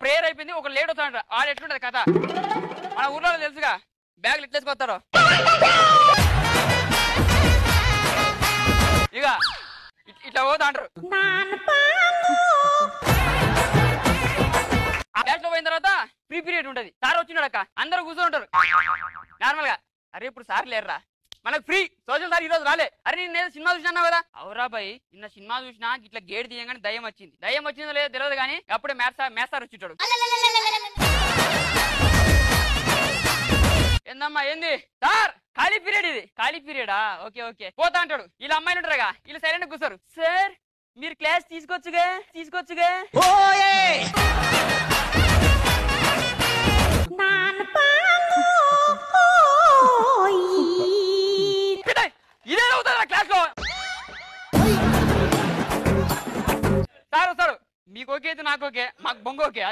Prayer అయిపోయింది, ఒక late వస్తాడు. ఆడు ఎట్లుంటది కథ మన ఊర్లో తెలుసుగా, బ్యాగులు ఎట్లేసుకొస్తారో. ఇక ఇట్లా పోతా అంటారు. క్లాస్ లో పోయిన తర్వాత ఫ్రీ పీరియడ్ ఉంటది. సార్ వచ్చినాడక్క, అందరూ కూర్చొని ఉంటారు నార్మల్ గా. అరే ఇప్పుడు సార్ లేరురా, మనకు ఫ్రీ సోషల్ సార్ ఈ రోజు రాలే. అరే నేను సినిమా చూసినా కదా. అవురా బాయ్, నిన్న సినిమా చూసినా ఇట్లా గేట్ తీయగానే దయ్యం వచ్చింది. దయ్యం వచ్చిందో లేదో తెలియదు కానీ అప్పుడే మ్యాథ్స్ సార్ వచ్చింటాడు. ఏందమ్మా ఏంది సార్, ఖాళీ పీరియడ్ ఇది. ఖాళీ పీరియడా, ఓకే ఓకే పోతా అంటాడు. వీళ్ళ అమ్మాయిలు ఉంటారుగా, వీళ్ళు సైలెంట్ కూర్చోరు. సార్ మీరు క్లాస్ తీసుకోవచ్చుగా. ఇదే అవుతుందా క్లాస్ లో? సార్ వస్తాడు, మీకు ఓకే అయితే నాకు ఓకే, మాకు బొంగ ఓకే.